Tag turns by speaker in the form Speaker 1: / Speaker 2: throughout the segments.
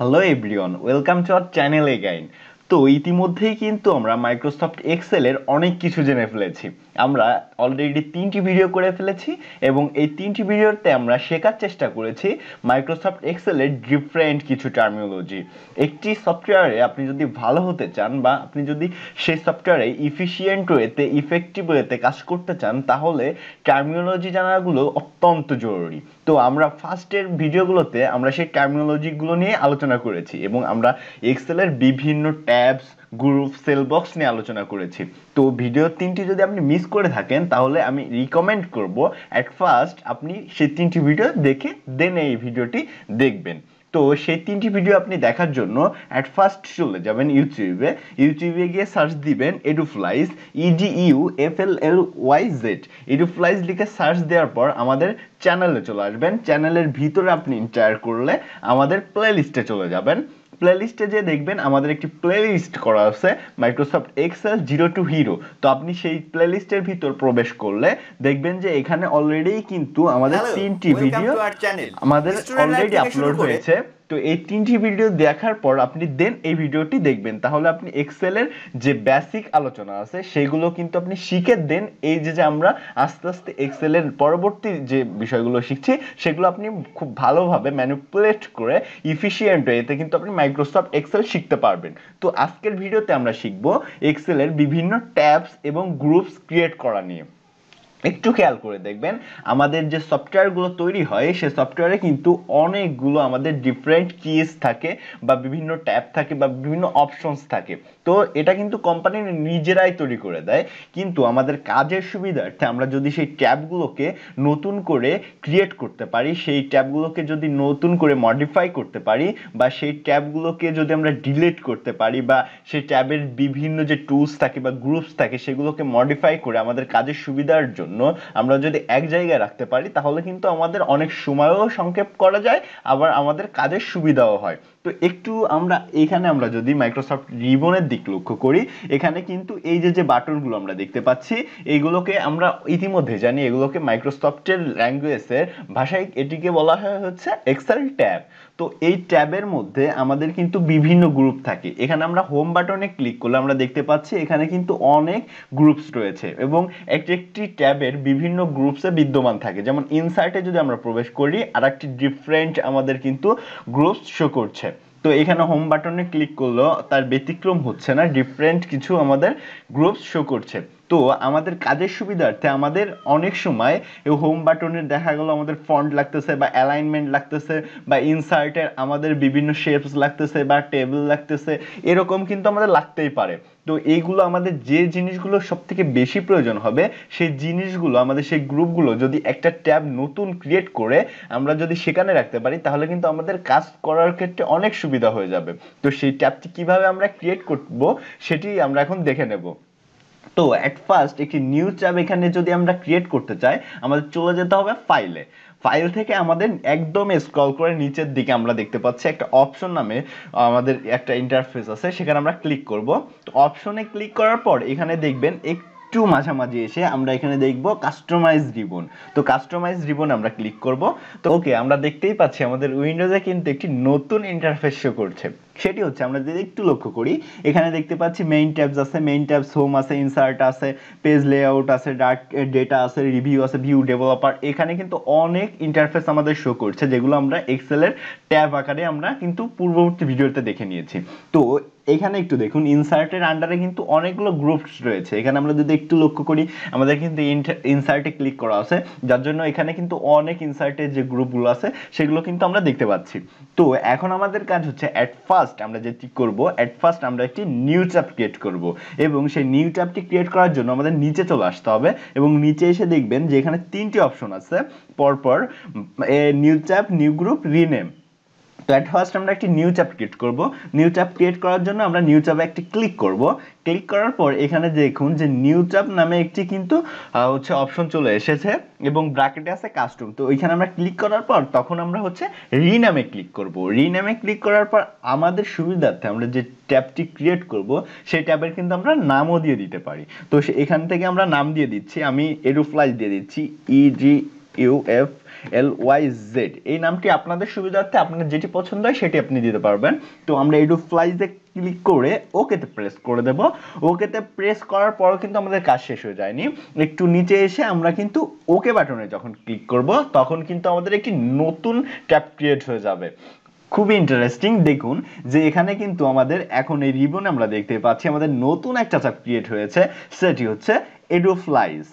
Speaker 1: Hello everyone, welcome to our channel again. তো ইতিমধ্যেই কিন্তু আমরা মাইক্রোসফট এক্সেলের অনেক কিছু জেনে ফেলেছি। আমরা অলরেডি 3টি ভিডিও করে ফেলেছি এবং এই 3টি ভিডিওতে আমরা শেখার চেষ্টা করেছি মাইক্রোসফট এক্সেলের ডিফারেন্ট কিছু টার্মিনোলজি। একটি সফটওয়্যারে আপনি যদি ভালো হতে চান বা আপনি যদি সেই সফটওয়্যারে ইফিশিয়েন্ট ওয়েতে ইফেক্টিভ ওয়েতে কাজ করতে চান, তাহলে টার্মিনোলজি জানাগুলো অত্যন্ত জরুরি। তো আমরা ফার্স্টের ভিডিওগুলোতে আমরা সেই টার্মিনোলজিগুলো নিয়ে আলোচনা করেছি এবং আমরা এক্সেলের বিভিন্ন ট্যাবস, গ্রুপ, সেল বক্স নিয়ে আলোচনা করেছি। তো ভিডিও 3টি যদি আপনি মিস করে থাকেন, তাহলে আমি রিকমেন্ড করব অ্যাট ফার্স্ট আপনি সেই 3টি ভিডিও দেখে দেন এই ভিডিওটি দেখবেন। তো সেই 3টি ভিডিও আপনি দেখার জন্য অ্যাট ফার্স্ট চলে যাবেন ইউটিউবে গিয়ে সার্চ দিবেন এডুফ্লাইজ, EDUFLLYZ। এডুফ্লাইজ লিখে সার্চ দেওয়ার পর আমাদের চ্যানেলে চলে আসবেন। চ্যানেলের ভিতরে আপনি এন্টার করলে আমাদের প্লেলিস্টে চলে যাবেন। প্লেলিস্টে যে দেখবেন আমাদের একটি প্লেলিস্ট করা আছে Microsoft Excel zero to hero. তো আপনি সেই প্লেলিস্টের ভিতর প্রবেশ করলে দেখবেন যে এখানে অলরেডি কিন্তু আমাদের 3টি ভিডিও আমাদের অলরেডি আপলোড হয়েছে। তো এই 3টি ভিডিও দেখার পর আপনি দেন এই ভিডিওটি দেখবেন, তাহলে আপনি এক্সেলের যে বেসিক আলোচনা আছে সেগুলো কিন্তু আপনি শিখে দেন এই যে আমরা আস্তে আস্তে এক্সেলের পরবর্তী যে বিষয়গুলো শিখছি সেগুলো আপনি খুব ভালোভাবে ম্যানিপুলেট করে ইফিশিয়েন্ট ওয়েতে কিন্তু আপনি মাইক্রোসফট এক্সেল শিখতে পারবেন। তো আজকের ভিডিওতে আমরা শিখব এক্সেলের বিভিন্ন ট্যাবস এবং গ্রুপস ক্রিয়েট করা নিয়ে। একটু খেয়াল করে দেখবেন আমাদের যে সফটওয়্যারগুলো তৈরি হয় সে সফটওয়্যারে কিন্তু অনেকগুলো আমাদের ডিফারেন্ট কিজ থাকে বা বিভিন্ন ট্যাব থাকে বা বিভিন্ন অপশনস থাকে। তো এটা কিন্তু কোম্পানি নিজেরাই তৈরি করে দেয়, কিন্তু আমাদের কাজের সুবিধার্থে আমরা যদি সেই ট্যাবগুলোকে নতুন করে ক্রিয়েট করতে পারি, সেই ট্যাবগুলোকে যদি নতুন করে মডিফাই করতে পারি বা সেই ট্যাবগুলোকে যদি আমরা ডিলিট করতে পারি বা সেই ট্যাবের বিভিন্ন যে টুলস থাকে বা গ্রুপস থাকে সেগুলোকে মডিফাই করে আমাদের কাজের সুবিধার জন্য আমরা যদি এক জায়গায় রাখতে পারি, তাহলে কিন্তু আমাদের অনেক সময়ও সংক্ষেপ করা যায়, আবার আমাদের কাজের সুবিধাও হয়। তো একটু এখানে আমরা যদি মাইক্রোসফট রিবনের দিক লক্ষ্য করি, এখানে কিন্তু এই যে বাটনগুলো আমরা দেখতে পাচ্ছি এইগুলোকে আমরা ইতিমধ্যে জানি এগুলোকে মাইক্রোসফটের ল্যাঙ্গুয়েজের ভাষায় এটিকে বলা হয় হচ্ছে এক্সেল ট্যাব। তো এই ট্যাবের মধ্যে আমাদের কিন্তু বিভিন্ন গ্রুপ থাকে। এখানে আমরা হোম বাটনে ক্লিক করলে আমরা দেখতে পাচ্ছি এখানে কিন্তু অনেক গ্রুপস রয়েছে এবং একটি ট্যাবের বিভিন্ন গ্রুপসে বিদ্যমান থাকে। যেমন ইনসার্টে যদি আমরা প্রবেশ করি আর একটি ডিফারেন্ট আমাদের কিন্তু গ্রুপস শো করছে। তো এখানে হোম বাটনে ক্লিক করলেও তার ব্যতিক্রম হচ্ছে না, ডিফারেন্ট কিছু আমাদের গ্রুপস শো করছে। তো আমাদের কাজের সুবিধার্থে আমাদের অনেক সময় এই হোম বাটনের দেখা গেল আমাদের ফন্ট লাগতেছে বা অ্যালাইনমেন্ট লাগতেছে বা ইনসার্টের আমাদের বিভিন্ন শেপস লাগতেছে বা টেবিল লাগতেছে, এরকম কিন্তু আমাদের লাগতেই পারে। তো এইগুলো আমাদের যে জিনিসগুলো সব থেকে বেশি প্রয়োজন হবে সেই জিনিসগুলো আমাদের সেই গ্রুপগুলো যদি একটা ট্যাব নতুন ক্রিয়েট করে আমরা যদি সেখানে রাখতে পারি, তাহলে কিন্তু আমাদের কাজ করার ক্ষেত্রে অনেক সুবিধা হয়ে যাবে। তো সেই ট্যাবটি কিভাবে আমরা ক্রিয়েট করব সেটি আমরা এখন দেখে নেব। তো এট ফার্স্ট একটি নিউ ট্যাব এখানে যদি আমরা ক্রিয়েট করতে চাই, আমাদের চলে যেতে হবে ফাইল থেকে আমাদের একদম স্ক্রল করে নিচের দিকে আমরা দেখতে পাচ্ছি একটা অপশন নামে আমাদের একটা ইন্টারফেস আছে, সেখানে আমরা ক্লিক করব। তো অপশনে ক্লিক করার পর এখানে দেখবেন একটু মাঝামাঝি এসে আমরা এখানে দেখব কাস্টমাইজ রিবন। তো কাস্টমাইজ রিবন আমরা ক্লিক করব। তো ওকে, আমরা দেখতেই পাচ্ছি আমাদের উইন্ডোজে কিন্তু একটি নতুন ইন্টারফেস শো করছে। সেটি হচ্ছে আমরা যদি একটু লক্ষ্য করি, এখানে দেখতে পাচ্ছি মেইন ট্যাবস আছে, মেইন ট্যাবস, হোম আছে, ইনসার্ট আছে, পেজ লেআউট আছে, ডার্ক ডেটা আছে, রিভিউ আছে, ভিউ, ডেভেলপার। এখানে কিন্তু অনেক ইন্টারফেস আমাদের শো করছে যেগুলো আমরা এক্সেলের ট্যাব আকারে আমরা কিন্তু পূর্ববর্তী ভিডিওতে দেখে নিয়েছি। তো এখানে একটু দেখুন ইনসার্টের আন্ডারে কিন্তু অনেকগুলো গ্রুপস রয়েছে। এখানে আমরা যদি একটু লক্ষ্য করি আমাদের কিন্তু ইনসার্টে ক্লিক করা আছে, যার জন্য এখানে কিন্তু অনেক ইনসার্টের যে গ্রুপগুলো আছে সেগুলো কিন্তু আমরা দেখতে পাচ্ছি। তো এখন আমাদের কাজ হচ্ছে অ্যাট ফার্স্ট আমরা যেটি করব, অ্যাট ফার্স্ট আমরা একটি নিউ ট্যাব ক্রিয়েট করব এবং সেই নিউ ট্যাবটি ক্রিয়েট করার জন্য আমাদের নিচে চলে আসতে হবে এবং নিচে এসে দেখবেন যে এখানে 3টি অপশন আছে পরপর, new tab, new group, rename. তো অ্যাট ফার্স্ট আমরা একটি নিউ ট্যাব ক্রিয়েট করব। নিউ ট্যাব ক্রিয়েট করার জন্য আমরা নিউ ট্যাবে একটি ক্লিক করব। ক্লিক করার পর এখানে দেখুন যে নিউ ট্যাব নামে একটি কিন্তু হচ্ছে অপশন চলে এসেছে এবং ব্র্যাকেটে আছে কাস্টম। তো ওইখানে আমরা ক্লিক করার পর তখন আমরা হচ্ছে রিনামে ক্লিক করব। রিনামে ক্লিক করার পর আমাদের সুবিধার্থে আমরা যে ট্যাবটি ক্রিয়েট করব সেই ট্যাবের কিন্তু আমরা নামও দিয়ে দিতে পারি। তো এখান থেকে আমরা নাম দিয়ে দিচ্ছি, আমি এডুফ্লাইজ দিয়ে দিচ্ছি, EDUFLYZ। EDUFLYZ এই নামটি আপনাদের সুবিধার্থে আপনার যেটি পছন্দ হয় সেটি আপনি দিতে পারবেন। তো আমরা EDUFLYZ এ ক্লিক করে ওকেতে প্রেস করে দেব। ওকেতে প্রেস করার পর কিন্তু আমাদের কাজ শেষ হয়ে যায়নি, একটু নিচে এসে আমরা কিন্তু ওকে বাটনে যখন ক্লিক করব তখন কিন্তু আমাদের একটি নতুন ট্যাব ক্রিয়েট হয়ে যাবে। খুবই ইন্টারেস্টিং, দেখুন যে এখানে কিন্তু আমাদের এখন এই রিবন আমরা দেখতে পাচ্ছি আমাদের নতুন একটা ট্যাব ক্রিয়েট হয়েছে, সেটি হচ্ছে EDUFLYZ।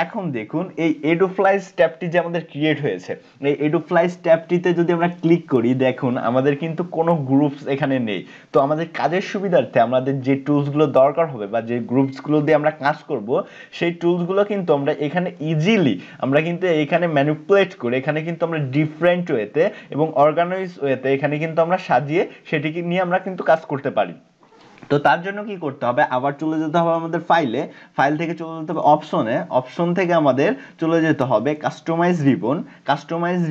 Speaker 1: এখন দেখুন এই EDUFLYZ ট্যাবটি যে আমাদের ক্রিয়েট হয়েছে, এই EDUFLYZ ট্যাবটিতে যদি আমরা ক্লিক করি দেখুন আমাদের কিন্তু কোনো গ্রুপস এখানে নেই। তো আমাদের কাজের সুবিধার্থে আমাদের যে টুলসগুলো দরকার হবে বা যে গ্রুপসগুলো দিয়ে আমরা কাজ করব সেই টুলসগুলো কিন্তু আমরা এখানে ইজিলি আমরা কিন্তু এখানে ম্যানিপুলেট করে এখানে কিন্তু আমরা ডিফারেন্ট ওয়েতে এবং অর্গানাইজ ওয়েতে এখানে কিন্তু আমরা সাজিয়ে সেটিকে নিয়ে আমরা কিন্তু কাজ করতে পারি। তো তার জন্য কি করতে হবে, আবার চলে যেতে হবে আমাদের ফাইল থেকে চলে যেতে হবে অপশনে, অপশন থেকে আমাদের চলে যেতে হবে কাস্টমাইজ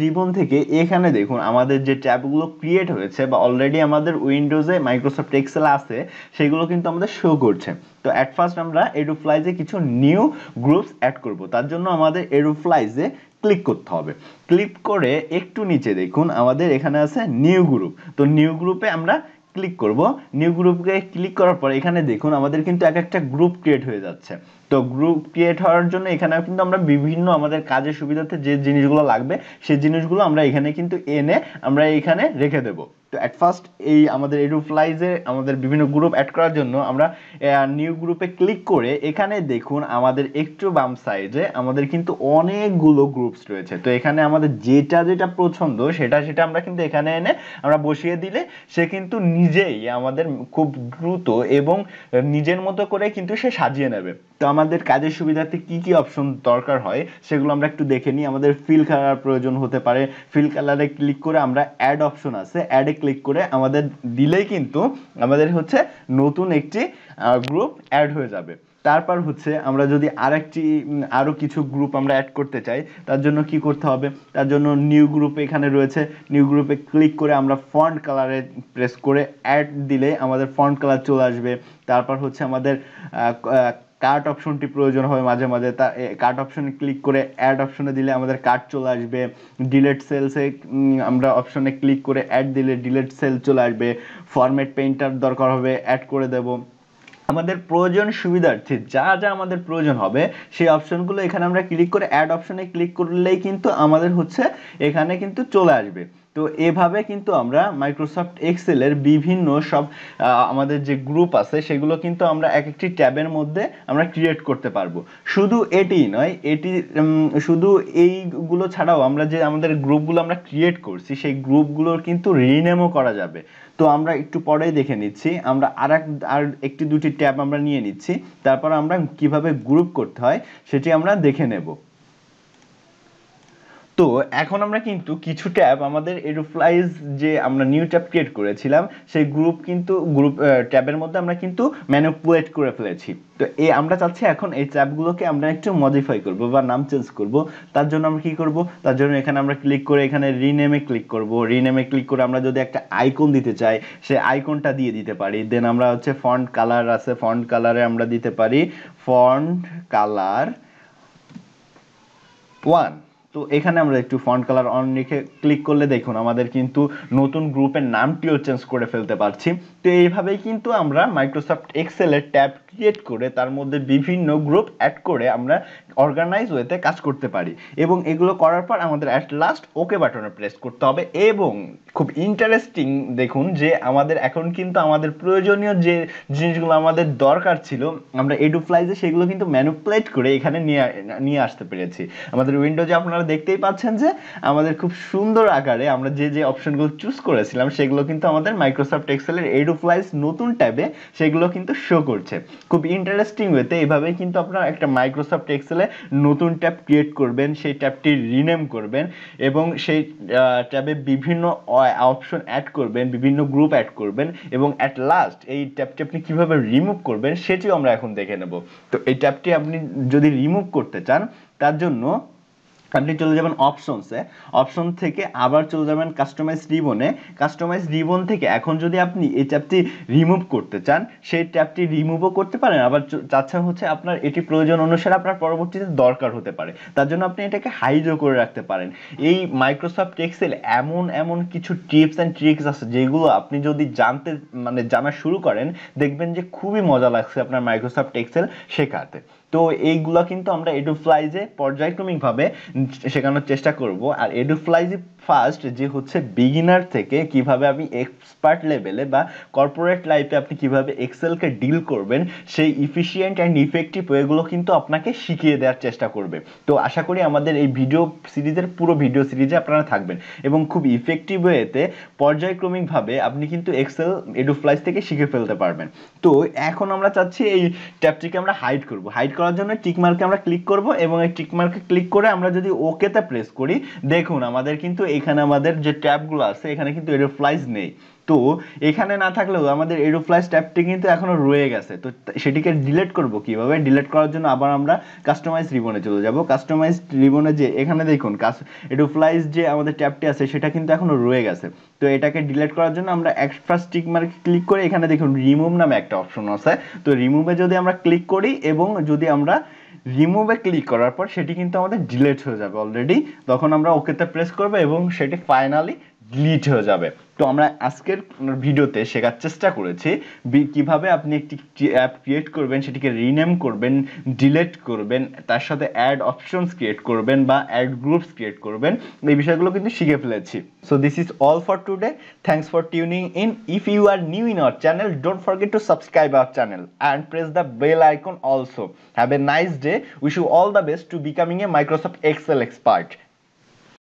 Speaker 1: রিবন থেকে এখানে দেখুন আমাদের যে ট্যাবগুলো ক্রিয়েট হয়েছে বা অলরেডি আমাদের উইন্ডোজে মাইক্রোসফট এক্সেল আছে সেগুলো কিন্তু আমাদের শো করছে। তো এট ফার্স্ট আমরা EDUFLYZ এ কিছু নিউ গ্রুপস অ্যাড করব, তার জন্য আমাদের EDUFLYZ এ ক্লিক করতে হবে। ক্লিক করে একটু নিচে দেখুন আমাদের এখানে আছে নিউ গ্রুপ, তো নিউ গ্রুপে আমরা ক্লিক করব। নিউ গ্রুপে ক্লিক করার পর এখানে দেখুন আমাদের কিন্তু একটা গ্রুপ ক্রিয়েট হয়ে যাচ্ছে। তো গ্রুপ ক্রিয়েট হওয়ার জন্য এখানে কিন্তু আমরা বিভিন্ন আমাদের কাজের সুবিধাতে যে জিনিসগুলো লাগবে সেই জিনিসগুলো আমরা এখানে কিন্তু এনে আমরা এখানে রেখে দেব। তো এট ফার্স্ট এই আমাদের EDUFLYZ এ আমাদের বিভিন্ন গ্রুপ অ্যাড করার জন্য আমরা নিউ গ্রুপে ক্লিক করে এখানে দেখুন আমাদের একটু বাম সাইডে আমাদের কিন্তু অনেকগুলো গ্রুপস রয়েছে। তো এখানে আমাদের যেটা পছন্দ সেটা আমরা কিন্তু এখানে এনে আমরা বসিয়ে দিলে সে কিন্তু নিজেই আমাদের খুব দ্রুত এবং নিজের মতো করে কিন্তু সে সাজিয়ে নেবে। তো আমাদের কাজের সুবিধাতে কি কি অপশন দরকার হয় সেগুলো আমরা একটু দেখে নিই। আমাদের ফিল কালার প্রয়োজন হতে পারে, ফিল কালারে ক্লিক করে আমরা অ্যাড অপশন আছে, অ্যাডে ক্লিক করে আমাদের দিলেই কিন্তু আমাদের হচ্ছে নতুন একটি গ্রুপ অ্যাড হয়ে যাবে। তারপর হচ্ছে আমরা যদি আরো কিছু গ্রুপ আমরা অ্যাড করতে চাই তার জন্য কি করতে হবে, তার জন্য নিউ গ্রুপ এখানে রয়েছে, নিউ গ্রুপে ক্লিক করে আমরা ফন্ট কালারে প্রেস করে অ্যাড দিলে আমাদের ফন্ট কালার চলে আসবে। তারপর হচ্ছে আমাদের কার্ট অপশনটি প্রয়োজন হবে মাঝে মাঝে, তা কার্ট অপশনে ক্লিক করে অ্যাড অপশনে দিলে আমাদের কার্ট চলে আসবে। ডিলেট সেলসে আমরা অপশনে ক্লিক করে অ্যাড দিলে ডিলেট সেল চলে আসবে। ফরম্যাট পেইন্টার দরকার হবে, অ্যাড করে দেব। আমাদের প্রয়োজন সুবিধার্থে যা আমাদের প্রয়োজন হবে সেই অপশনগুলো এখানে আমরা ক্লিক করে অ্যাড অপশনে ক্লিক করলেই কিন্তু আমাদের হচ্ছে এখানে কিন্তু চলে আসবে। তো এভাবে কিন্তু আমরা মাইক্রোসফট এক্সেলের বিভিন্ন সব আমাদের যে গ্রুপ আছে সেগুলো কিন্তু আমরা এক একটি ট্যাবের মধ্যে আমরা ক্রিয়েট করতে পারবো। শুধু এটিই নয়, শুধু এইগুলো ছাড়াও আমরা যে আমাদের গ্রুপগুলো আমরা ক্রিয়েট করছি সেই গ্রুপগুলোর কিন্তু রিনেমও করা যাবে। তো আমরা একটু পরেই দেখে নিচ্ছি, আমরা আর একটি দুটি ট্যাব আমরা নিয়ে নিচ্ছি, তারপর আমরা কিভাবে গ্রুপ করতে হয় সেটি আমরা দেখে নেব। তো এখন আমরা কিন্তু কিছু ট্যাব আমাদের EDUFLYZ যে আমরা নিউ ট্যাব ক্রিয়েট করেছিলাম সেই গ্রুপ ট্যাবের মধ্যে আমরা কিন্তু ম্যানিপুলেট করে ফেলেছি। তো আমরা চাচ্ছি এখন এই ট্যাবগুলোকে আমরা একটু মডিফাই করব বা নাম চেঞ্জ করব। তার জন্য আমরা কি করব, তার জন্য এখানে আমরা ক্লিক করে এখানে রিনেমে ক্লিক করব। রিনেমে ক্লিক করে আমরা যদি একটা আইকন দিতে চাই সেই আইকনটা দিয়ে দিতে পারি। দেন আমরা হচ্ছে ফন্ট কালার আছে, ফন্ট কালারে আমরা দিতে পারি ফন্ট কালার 1। তো এখানে আমরা একটু ফন্ট কালার অন রেখে ক্লিক করলে দেখুন আমাদের কিন্তু নতুন গ্রুপের নামটিও চেঞ্জ করে ফেলতে পারছি। তো এইভাবেই কিন্তু আমরা মাইক্রোসফট এক্সেলের ট্যাব ক্রিয়েট করে তার মধ্যে বিভিন্ন গ্রুপ অ্যাড করে আমরা অর্গানাইজ ওয়েতে কাজ করতে পারি। এবং এগুলো করার পর আমাদের অ্যাট লাস্ট ওকে বাটনে প্রেস করতে হবে। এবং খুব ইন্টারেস্টিং দেখুন যে আমাদের এখন কিন্তু আমাদের প্রয়োজনীয় যে জিনিসগুলো আমাদের দরকার ছিল আমরা EDUFLYZ এ সেগুলো কিন্তু ম্যানিপুলেট করে এখানে নিয়ে আসতে পেরেছি। আমাদের উইন্ডোজে আপনারা দেখতেই পাচ্ছেন যে আমাদের খুব সুন্দর আকারে আমরা যে অপশনগুলো চুজ করেছিলাম সেগুলো কিন্তু আমাদের মাইক্রোসফট এক্সেলের EDUFLYZ নতুন ট্যাবে সেগুলো কিন্তু শো করছে। খুব ইন্টারেস্টিং ওয়েতে এভাবেই কিন্তু আপনারা একটা মাইক্রোসফট এক্সেলে নতুন ট্যাব ক্রিয়েট করবেন, সেই ট্যাবটি রিনেম করবেন এবং সেই ট্যাবে বিভিন্ন অপশন অ্যাড করবেন, বিভিন্ন গ্রুপ অ্যাড করবেন এবং অ্যাট লাস্ট এই ট্যাবটি আপনি কিভাবে রিমুভ করবেন সেটিও আমরা এখন দেখে নেব। তো এই ট্যাবটি আপনি যদি রিমুভ করতে চান তার জন্য আপনি চলে যাবেন অপশনসে, অপশন থেকে আবার চলে যাবেন কাস্টমাইজ রিবনে, কাস্টমাইজ রিবন থেকে এখন যদি আপনি এই ট্যাবটি রিমুভ করতে চান সেই ট্যাবটি রিমুভও করতে পারেন, আবার চাচ্ছেন হচ্ছে আপনার এটি প্রয়োজন অনুসারে আপনার পরবর্তীতে দরকার হতে পারে, তার জন্য আপনি এটাকে হাইডও করে রাখতে পারেন। এই মাইক্রোসফট এক্সেল এমন এমন কিছু টিপস অ্যান্ড ট্রিক্স আছে যেগুলো আপনি যদি জানা শুরু করেন দেখবেন যে খুবই মজা লাগছে আপনার মাইক্রোসফট এক্সেল শেখাতে। তো এইগুলা কিন্তু আমরা এডুফ্লাইজে পর্যায়ক্রমিকভাবে শেখানোর চেষ্টা করব। আর এডুফ্লাইজ ফার্স্ট যে হচ্ছে বিগিনার থেকে কিভাবে আপনি এক্সপার্ট লেভেলে বা কর্পোরেট লাইফে আপনি কিভাবে এক্সেলকে ডিল করবেন সেই ইফিশিয়েন্ট অ্যান্ড ইফেক্টিভ ওয়েগুলো কিন্তু আপনাকে শিখিয়ে দেওয়ার চেষ্টা করবে। তো আশা করি আমাদের এই ভিডিও সিরিজের পুরো ভিডিও সিরিজে আপনারা থাকবেন এবং খুব ইফেক্টিভ ওয়েতে পর্যায়ক্রমিকভাবে আপনি কিন্তু এক্সেল এডুফ্লাইজ থেকে শিখে ফেলতে পারবেন। তো এখন আমরা চাচ্ছি এই ট্যাবটিকে আমরা হাইড করব। হাইড করার জন্য টিক মার্কে আমরা ক্লিক করব এবং এই টিক মার্কে ক্লিক করে আমরা যদি ওকেতে প্রেস করি দেখুন আমাদের কিন্তু এখানে আমাদের যে ট্যাবগুলো আছে এখানে কিন্তু এডুফ্লাইজ নেই। তো এখানে না থাকলেও আমাদের এডুফ্লাইজ ট্যাবটি কিন্তু এখনো রয়ে গেছে। তো সেটিকে ডিলিট করব কিভাবে? ডিলিট করার জন্য আবার আমরা কাস্টমাইজ রিবনে চলে যাব। কাস্টমাইজ রিবনে যে এখানে দেখুন এডুফ্লাইজ যে আমাদের ট্যাবটি আছে সেটা কিন্তু এখনো রয়ে গেছে। তো এটাকে ডিলিট করার জন্য আমরা ফার্স্ট টিক মার্কে ক্লিক করে এখানে দেখুন রিমুভ নামে একটা অপশন আছে। তো রিমুভে যদি আমরা ক্লিক করি এবং যদি আমরা রিমুভে ক্লিক করার পর সেটি কিন্তু আমাদের ডিলিট হয়ে যাবে অলরেডি, তখন আমরা ওকেতে প্রেস করব এবং সেটি ফাইনালি ডিলিট হয়ে যাবে। তো আমরা আজকের ভিডিওতে শেখার চেষ্টা করেছি কিভাবে আপনি একটি অ্যাপ ক্রিয়েট করবেন, সেটিকে রিনেম করবেন, ডিলিট করবেন, তার সাথে অ্যাড অপশনস ক্রিয়েট করবেন বা অ্যাড গ্রুপস ক্রিয়েট করবেন, এই বিষয়গুলো কিন্তু শিখে ফেলেছি। So this is all for today, thanks for tuning in. If you are new in our channel don't forget to subscribe our channel and press the bell icon also. Have a nice day. Wish you all the best to becoming a Microsoft Excel expert.